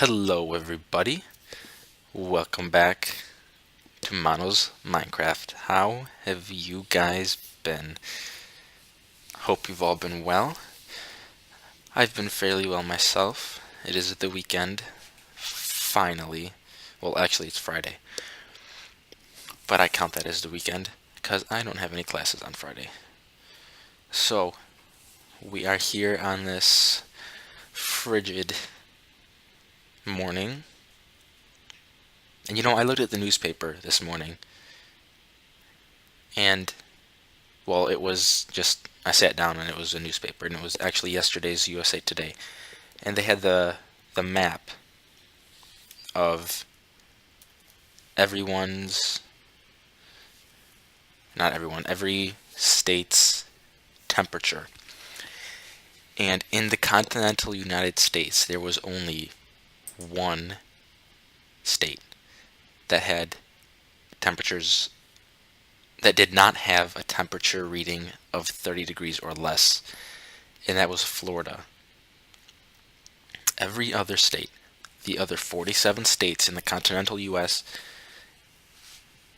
Hello, everybody. Welcome back to Mano's Minecraft. How have you guys been? Hope you've all been well. I've been fairly well myself. It is the weekend. Finally. Well, actually, it's Friday. But I count that as the weekend because I don't have any classes on Friday. So, we are here on this frigid morning. And I looked at the newspaper this morning and well, it was just I sat down and it was a newspaper, and it was actually yesterday's USA Today, and they had the map of everyone's not everyone every state's temperature, and in the continental United States there was only one state that had temperatures that did not have a temperature reading of 30 degrees or less, and that was Florida. Every other state, the other 47 states in the continental US,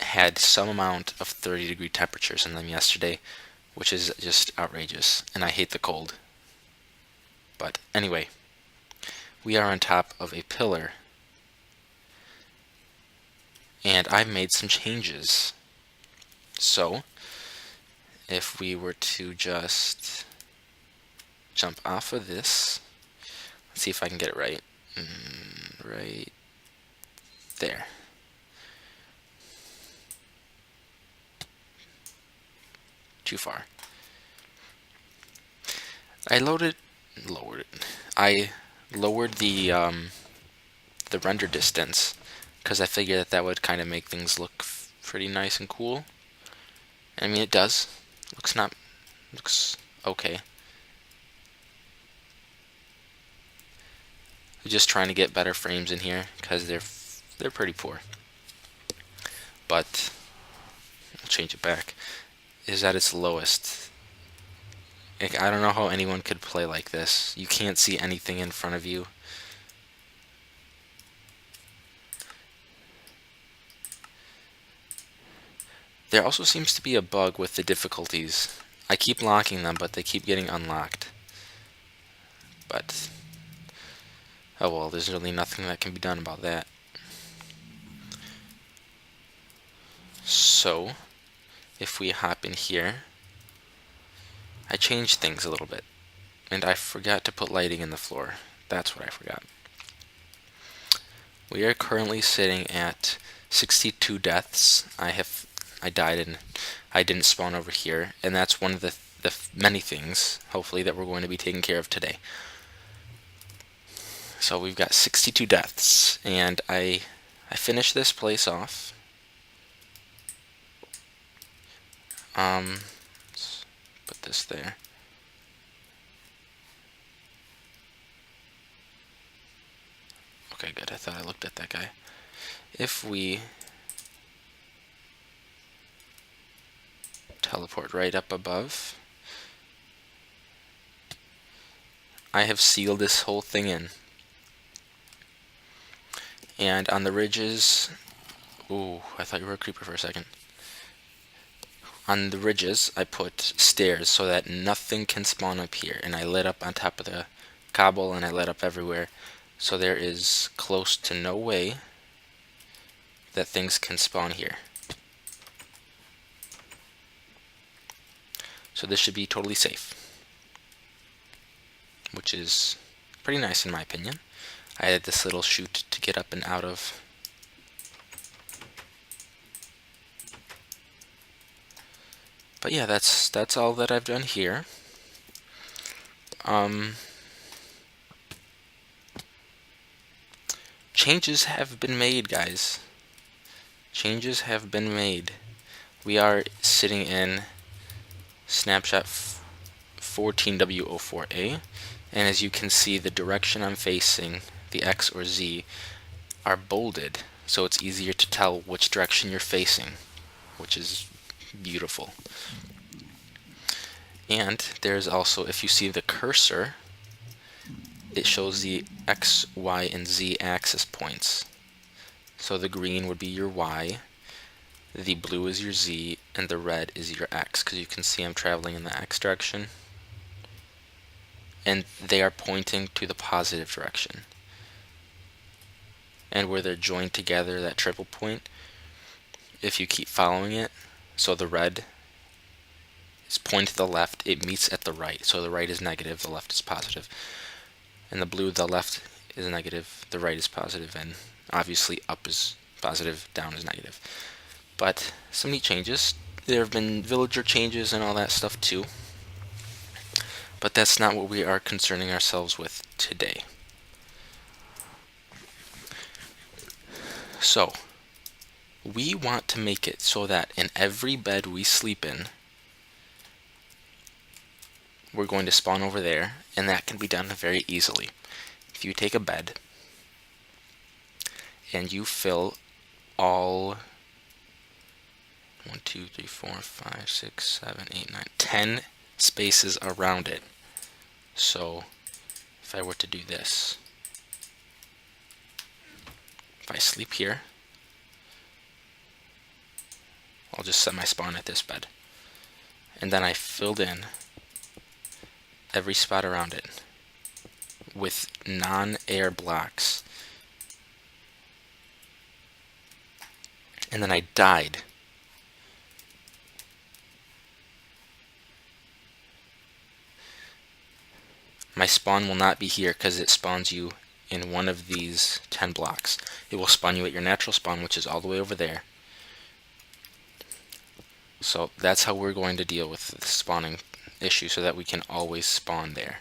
had some amount of 30-degree temperatures in them yesterday, which is just outrageous, and I hate the cold. But anyway, we are on top of a pillar, and I've made some changes. So, if we were to just jump off of this, let's see if I can get it right. Right there. Too far. I I lowered the render distance because I figured that would kind of make things look pretty nice and cool. I mean, it does. Looks okay. I'm just trying to get better frames in here because they're pretty poor. But I'll change it back. Is at its lowest. Like, I don't know how anyone could play like this. You can't see anything in front of you. There also seems to be a bug with the difficulties. I keep locking them, but they keep getting unlocked. But, oh well, there's really nothing that can be done about that. So, if we hop in here, I changed things a little bit. And I forgot to put lighting in the floor. That's what I forgot. We are currently sitting at 62 deaths. I died and I didn't spawn over here, and that's one of the many things, hopefully, that we're going to be taking care of today. So we've got 62 deaths, and I finished this place off. Let's put this there. Okay, good. I thought I looked at that guy. If we teleport right up above, I have sealed this whole thing in. And on the ridges, ooh, I thought you were a creeper for a second. On the ridges, I put stairs so that nothing can spawn up here, and I lit up on top of the cobble, and I lit up everywhere, so there is close to no way that things can spawn here. So this should be totally safe, which is pretty nice in my opinion. I added this little chute to get up and out of. But yeah, that's all that I've done here. Changes have been made, guys. Changes have been made. We are sitting in snapshot 14W04A, and as you can see, the direction I'm facing, the X or Z, are bolded, so it's easier to tell which direction you're facing, which is beautiful. And there's also, if you see the cursor, it shows the X, Y, and Z axis points. So the green would be your Y, the blue is your Z, and the red is your X, because you can see I'm traveling in the X direction. And they are pointing to the positive direction. And where they're joined together, that triple point, if you keep following it, so the red is pointing to the left, it meets at the right. So the right is negative, the left is positive. And the blue, the left is negative, the right is positive, and obviously up is positive, down is negative. But some neat changes. There have been villager changes and all that stuff too. But that's not what we are concerning ourselves with today. So, we want to make it so that in every bed we sleep in, we're going to spawn over there, and that can be done very easily. If you take a bed and you fill all 1, 2, 3, 4, 5, 6, 7, 8, 9, 10 spaces around it. So if I were to do this, if I sleep here, I'll just set my spawn at this bed. And then I filled in every spot around it with non-air blocks. And then I died. My spawn will not be here because it spawns you in one of these 10 blocks. It will spawn you at your natural spawn, which is all the way over there. So that's how we're going to deal with the spawning issue, so that we can always spawn there.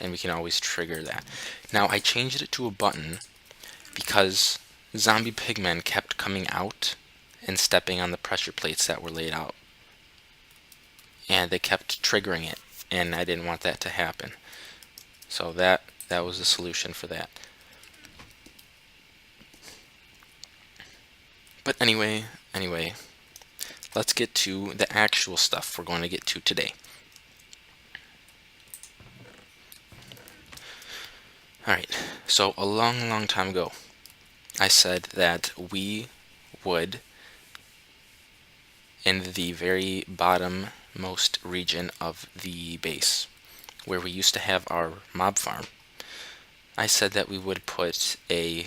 And we can always trigger that. Now I changed it to a button because zombie pigmen kept coming out and stepping on the pressure plates that were laid out. And they kept triggering it, and I didn't want that to happen. So that was the solution for that. But anyway, let's get to the actual stuff we're going to get to today. Alright, so a long time ago, I said that we would, in the very bottom-most region of the base, where we used to have our mob farm, I said that we would put a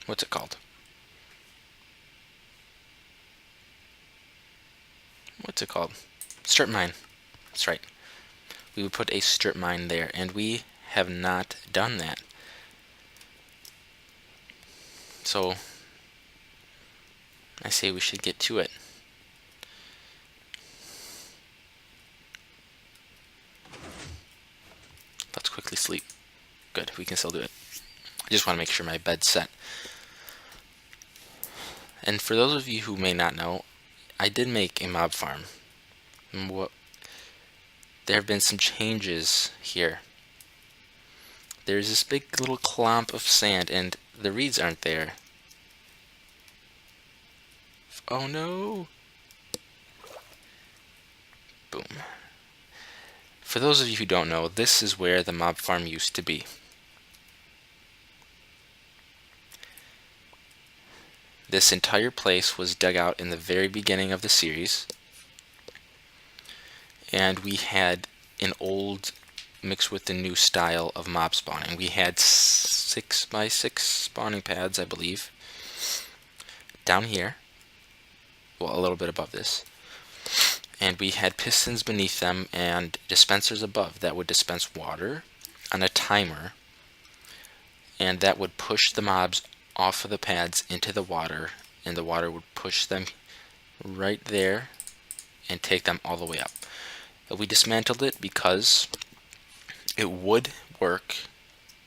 what's it called? Strip mine. That's right. We would put a strip mine there, and we have not done that. So I say we should get to it. Let's quickly sleep. Good, we can still do it. I just want to make sure my bed's set. And for those of you who may not know, I did make a mob farm. There have been some changes here. There's this big little clump of sand, and the reeds aren't there. Oh no! Boom. For those of you who don't know, this is where the mob farm used to be. This entire place was dug out in the very beginning of the series, and we had an old mixed with the new style of mob spawning. We had 6x6 spawning pads, I believe, down here, well, a little bit above this, and we had pistons beneath them and dispensers above that would dispense water on a timer, and that would push the mobs off of the pads into the water, and the water would push them right there and take them all the way up. We dismantled it because it would work,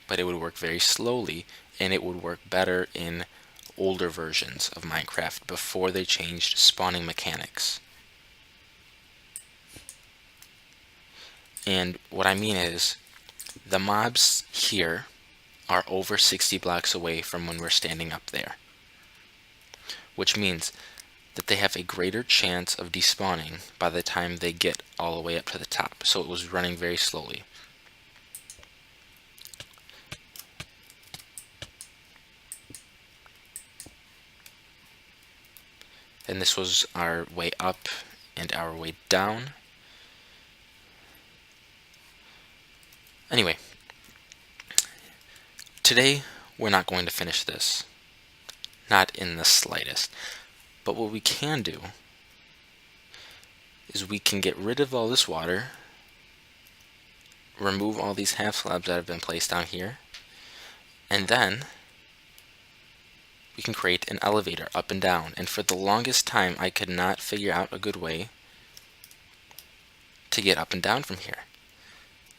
but it would work very slowly, and it would work better in older versions of Minecraft before they changed spawning mechanics. And what I mean is, the mobs here are over 60 blocks away from when we're standing up there. Which means that they have a greater chance of despawning by the time they get all the way up to the top. So it was running very slowly. And this was our way up and our way down. Anyway, today we're not going to finish this. Not in the slightest. But what we can do is we can get rid of all this water, remove all these half slabs that have been placed down here, and then we can create an elevator up and down. And for the longest time, I could not figure out a good way to get up and down from here.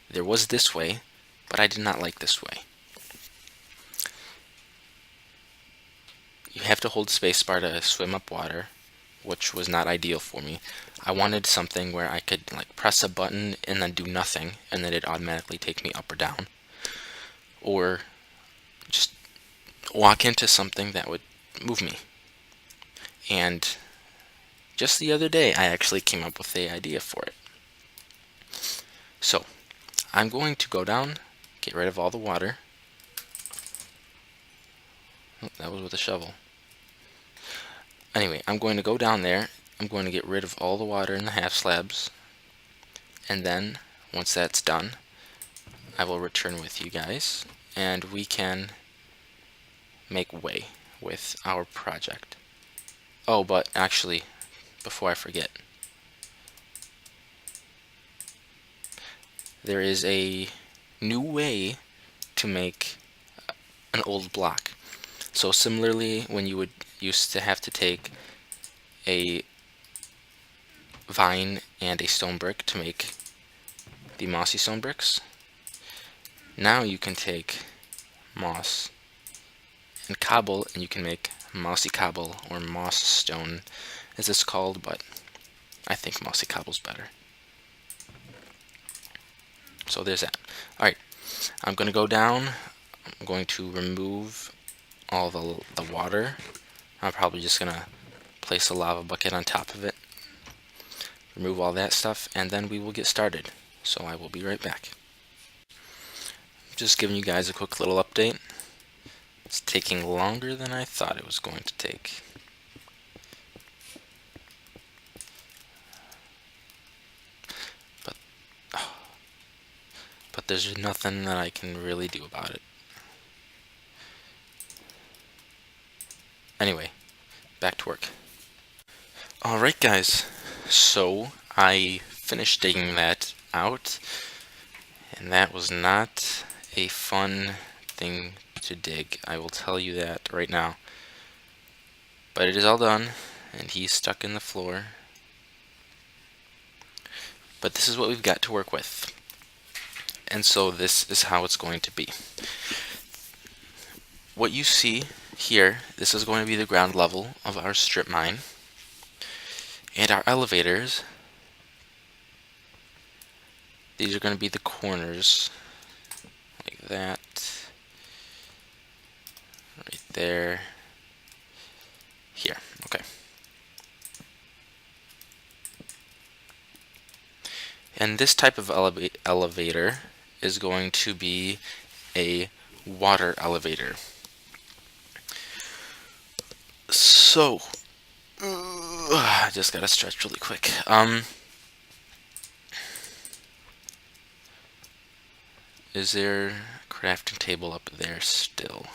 There was this way, but I did not like this way. You have to hold spacebar to swim up water, which was not ideal for me. I wanted something where I could like press a button and then do nothing, and then it'd automatically take me up or down. Or just walk into something that would move me. And just the other day, I actually came up with the idea for it. So, I'm going to go down, get rid of all the water. Oh, that was with a shovel. Anyway, I'm going to go down there. I'm going to get rid of all the water in the half slabs. And then, once that's done, I will return with you guys, and we can make way with our project. Oh, but actually, before I forget, there is a new way to make an old block. So similarly, when you would used to have to take a vine and a stone brick to make the mossy stone bricks, now you can take moss and cobble, and you can make mossy cobble, or moss stone as it's called, but I think mossy cobble's better. So there's that. Alright, I'm going to go down. I'm going to remove all the water. I'm probably just going to place a lava bucket on top of it. Remove all that stuff, and then we will get started. So I will be right back. Just giving you guys a quick little update. It's taking longer than I thought it was going to take. But there's nothing that I can really do about it. Anyway, back to work. Alright guys, so I finished digging that out, and that was not a fun thing to dig. I will tell you that right now. But it is all done, and he's stuck in the floor. But this is what we've got to work with. And so this is how it's going to be. What you see here, this is going to be the ground level of our strip mine. And our elevators, these are going to be the corners, like that, right there, here, okay. And this type of elevator is going to be a water elevator. So, I just gotta stretch really quick. Is there a crafting table up there still?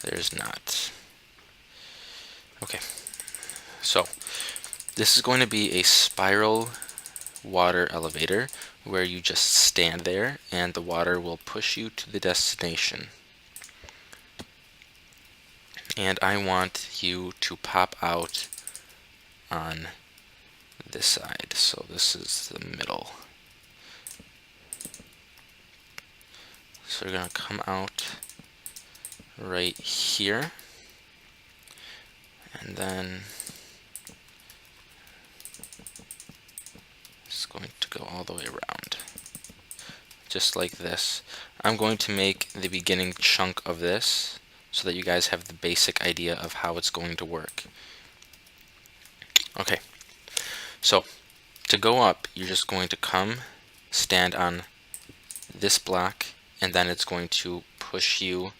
There's not. Okay. So, this is going to be a spiral water elevator where you just stand there and the water will push you to the destination. And I want you to pop out on this side. So this is the middle. So you're going to come out right here. And then it's going to go all the way around. Just like this. I'm going to make the beginning chunk of this so that you guys have the basic idea of how it's going to work. Okay, so to go up, you're just going to come, stand on this block, and then it's going to push you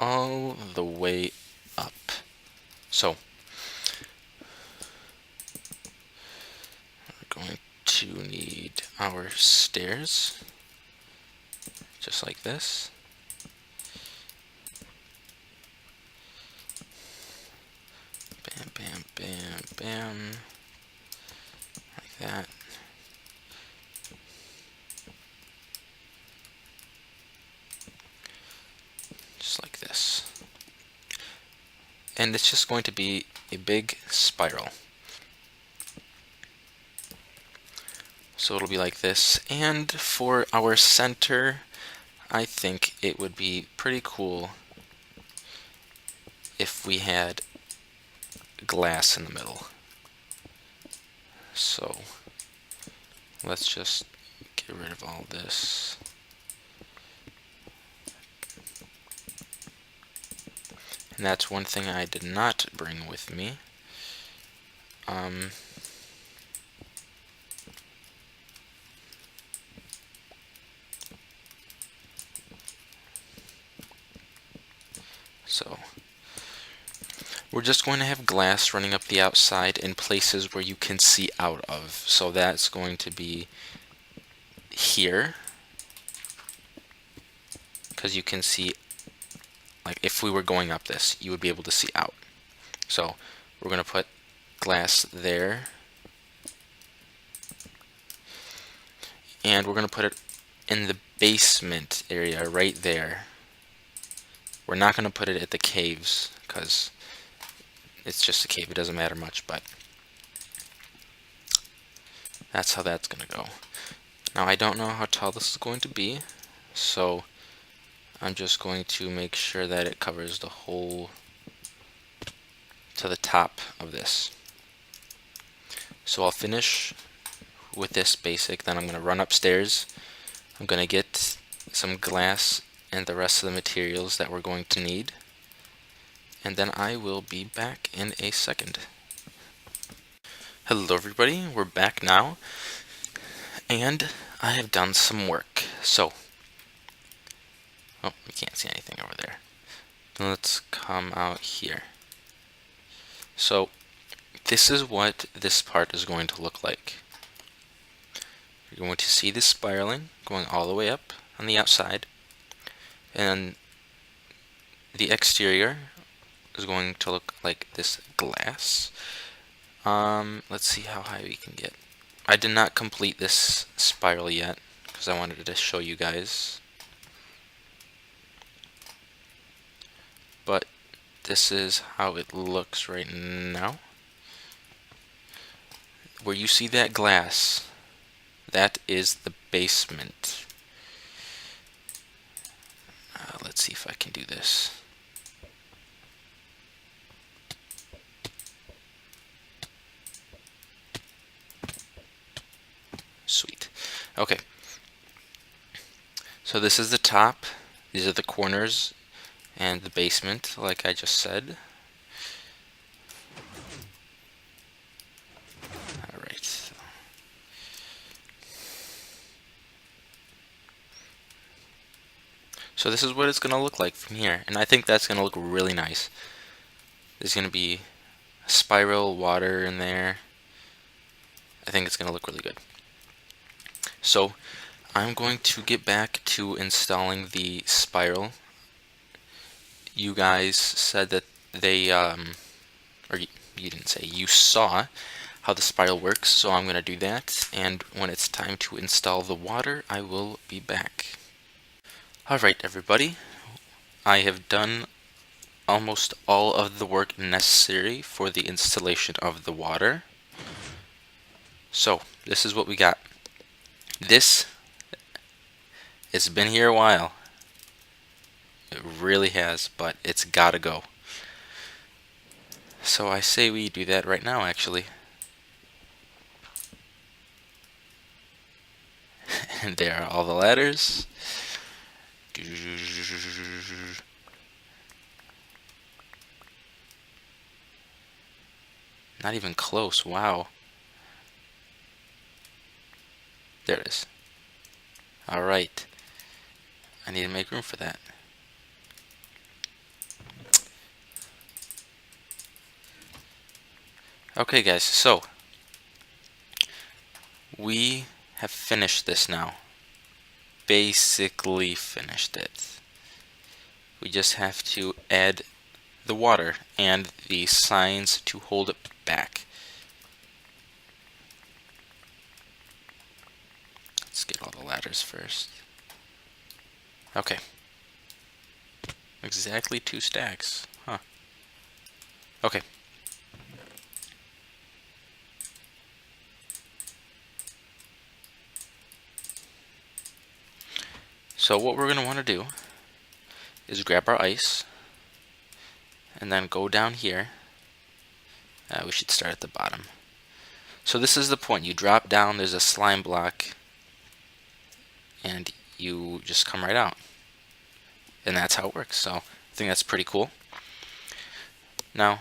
all the way up. So we're going to need our stairs, just like this. Bam, bam, bam, bam, like that. Just like this. And it's just going to be a big spiral. So it'll be like this. And for our center, I think it would be pretty cool if we had glass in the middle. So let's just get rid of all this. And that's one thing I did not bring with me. So we're just going to have glass running up the outside in places where you can see out of. So that's going to be here, because you can see, like if we were going up this, you would be able to see out. So we're going to put glass there, and we're going to put it in the basement area right there. We're not going to put it at the caves because it's just a cave, it doesn't matter much, but that's how that's going to go. Now I don't know how tall this is going to be, so I'm just going to make sure that it covers the whole to the top of this. So I'll finish with this basic, then I'm going to run upstairs. I'm going to get some glass and the rest of the materials that we're going to need, and then I will be back in a second. Hello everybody, we're back now, and I have done some work. So, oh, we can't see anything over there. Let's come out here. So, this is what this part is going to look like. You're going to see this spiraling going all the way up on the outside, and the exterior is going to look like this glass. Let's see how high we can get. I did not complete this spiral yet because I wanted to show you guys. But this is how it looks right now. Where you see that glass, that is the basement. Let's see if I can do this. Sweet. Okay. So this is the top. These are the corners and the basement, like I just said. Alright. So this is what it's going to look like from here. And I think that's going to look really nice. There's going to be a spiral water in there. I think it's going to look really good. So I'm going to get back to installing the spiral. You guys said that they, or you didn't say, you saw how the spiral works, so I'm going to do that, and when it's time to install the water, I will be back. Alright everybody, I have done almost all of the work necessary for the installation of the water. So, this is what we got. It's been here a while. It really has, but it's gotta go. So I say we do that right now, actually. And there are all the ladders. Not even close. Wow. There it is. All right. I need to make room for that. Okay, guys, so we have finished this now. Basically finished it. We just have to add the water and the signs to hold it back. Let's get all the ladders first. Okay. Exactly 2 stacks. Huh. Okay. So what we're going to want to do is grab our ice and then go down here. We should start at the bottom. So this is the point. You drop down, there's a slime block, and you just come right out. And that's how it works. So I think that's pretty cool. Now,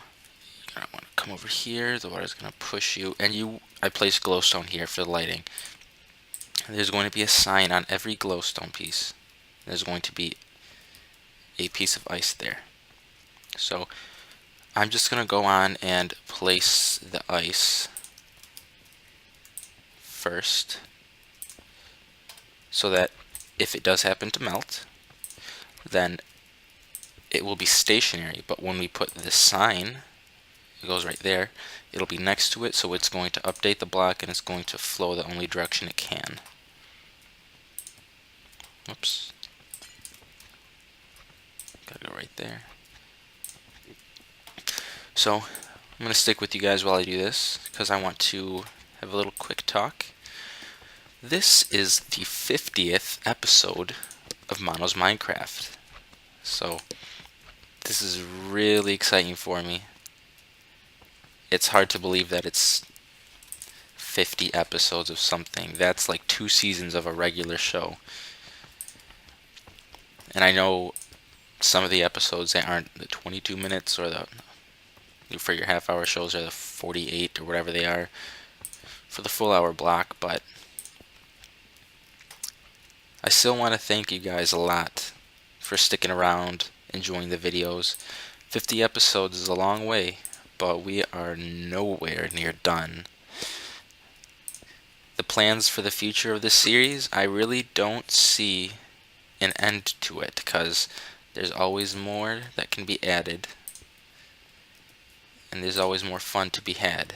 you're going to want to come over here. The water's going to push you. And I placed glowstone here for the lighting. There's going to be a sign on every glowstone piece. There's going to be a piece of ice there. So I'm just going to go on and place the ice first, so that if it does happen to melt, then it will be stationary. But when we put the sign, it goes right there, it'll be next to it, so it's going to update the block and it's going to flow the only direction it can. Whoops. Gotta go right there. So I'm going to stick with you guys while I do this, because I want to have a little quick talk. This is the 50th episode of Mano's Minecraft. So this is really exciting for me. It's hard to believe that it's 50 episodes of something. That's like 2 seasons of a regular show. And I know some of the episodes, they aren't the 22 minutes or for your half-hour shows, or the 48 or whatever they are for the full hour block, but I still want to thank you guys a lot for sticking around, enjoying the videos. 50 episodes is a long way, but we are nowhere near done. The plans for the future of this series, I really don't see an end to it, because there's always more that can be added, and there's always more fun to be had.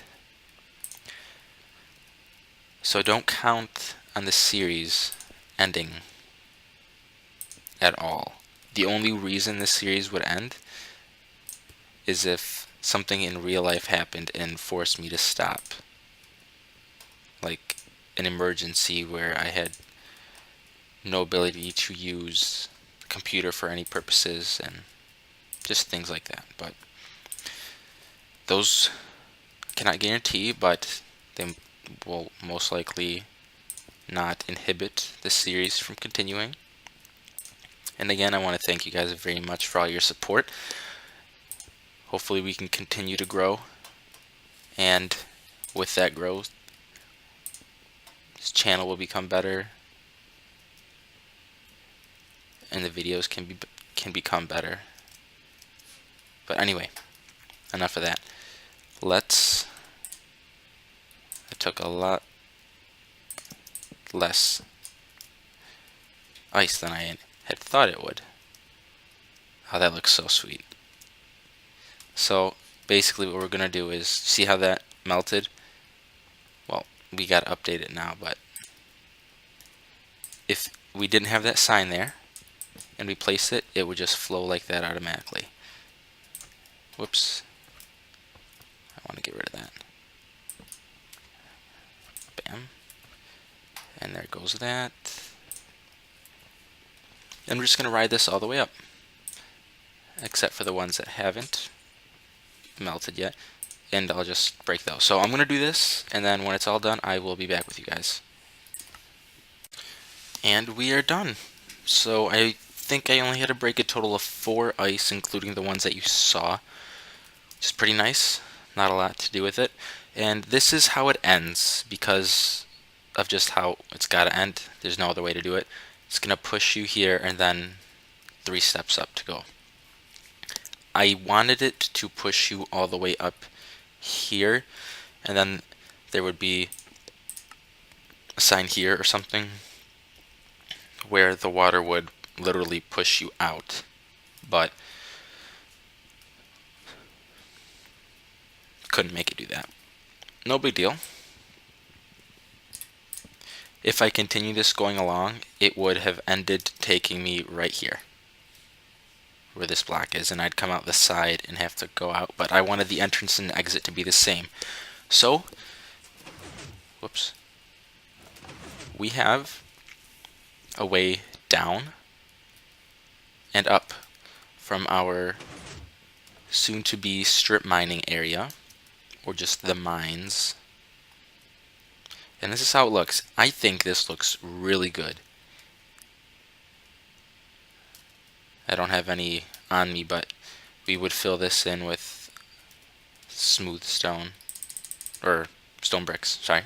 So don't count on the series ending at all. The only reason this series would end is if something in real life happened and forced me to stop. Like an emergency where I had no ability to use the computer for any purposes, and just things like that. But those I cannot guarantee, but they will most likely not inhibit the series from continuing. And again, I want to thank you guys very much for all your support. Hopefully we can continue to grow, and with that growth, this channel will become better, and the videos can become better. But anyway, enough of that. I took a lot less ice than I had thought it would. Oh, that looks so sweet. So basically what we're going to do is, see how that melted? Well, we got to update it now, but if we didn't have that sign there and we placed it, it would just flow like that automatically. Whoops. I want to get rid of that. Bam. And there goes that. And we're just going to ride this all the way up, except for the ones that haven't melted yet, and I'll just break those. So I'm going to do this, and then when it's all done, I will be back with you guys. And we are done. So I think I only had to break a total of 4 ice, including the ones that you saw, which is pretty nice. not a lot to do with it. And this is how it ends because of just how it's got to end. There's no other way to do it. It's going to push you here and then 3 steps up to go. I wanted it to push you all the way up here, and then there would be a sign here or something where the water would literally push you out. But couldn't make it do that. No big deal. If I continue this going along, it would have ended taking me right here where this block is, and I'd come out the side and have to go out, but I wanted the entrance and exit to be the same. So, whoops, we have a way down and up from our soon-to-be strip mining area, or just the mines. And this is how it looks. I think this looks really good. I don't have any on me, but we would fill this in with smooth stone, or stone bricks, sorry.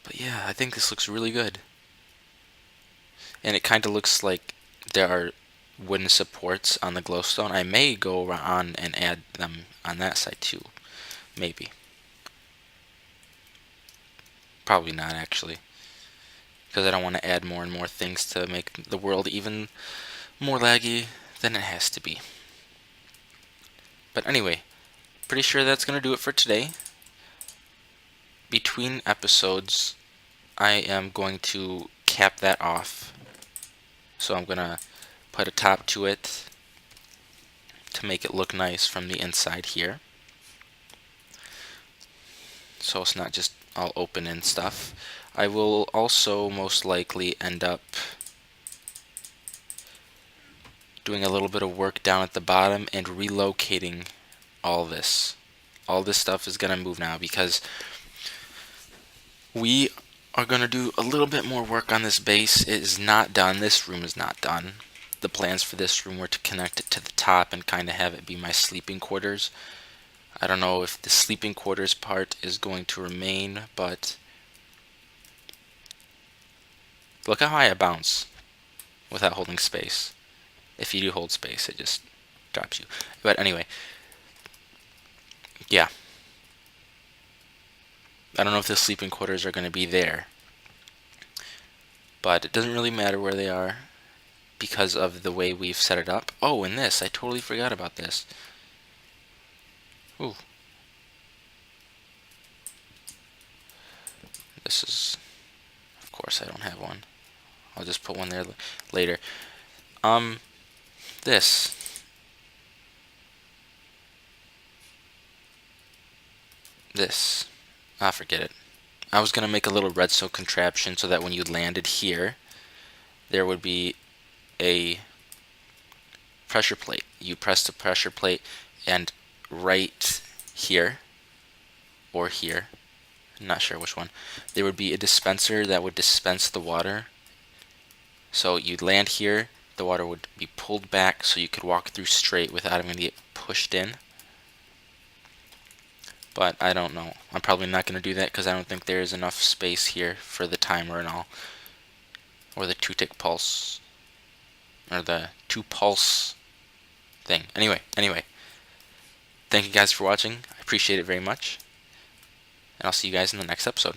But yeah, I think this looks really good. And it kind of looks like there are wooden supports on the glowstone. I may go on and add them on that side too. Maybe. Probably not, actually. Because I don't want to add more and more things to make the world even more laggy than it has to be. But anyway, pretty sure that's going to do it for today. Between episodes, I am going to cap that off. So I'm going to put a top to it to make it look nice from the inside here. So it's not just all open and stuff. I will also most likely end up doing a little bit of work down at the bottom and relocating all this. All this stuff is going to move now because we are going to do a little bit more work on this base. It is not done. This room is not done. The plans for this room were to connect it to the top and kind of have it be my sleeping quarters. I don't know if the sleeping quarters part is going to remain, but look how high I bounce without holding space. If you do hold space, it just drops you. But anyway, yeah. I don't know if the sleeping quarters are going to be there, but it doesn't really matter where they are because of the way we've set it up. Oh, and this, I totally forgot about this. Ooh. This is, of course I don't have one. I'll just put one there later. This. Forget it. I was going to make a little redstone contraption so that when you landed here, there would be a pressure plate. You press the pressure plate, and right here, or here, I'm not sure which one, there would be a dispenser that would dispense the water. So you'd land here, the water would be pulled back so you could walk through straight without having to get pushed in. But I don't know. I'm probably not going to do that because I don't think there is enough space here for the timer and all. Or the 2-tick pulse. Or the 2-pulse thing. Anyway. Thank you guys for watching. I appreciate it very much. And I'll see you guys in the next episode.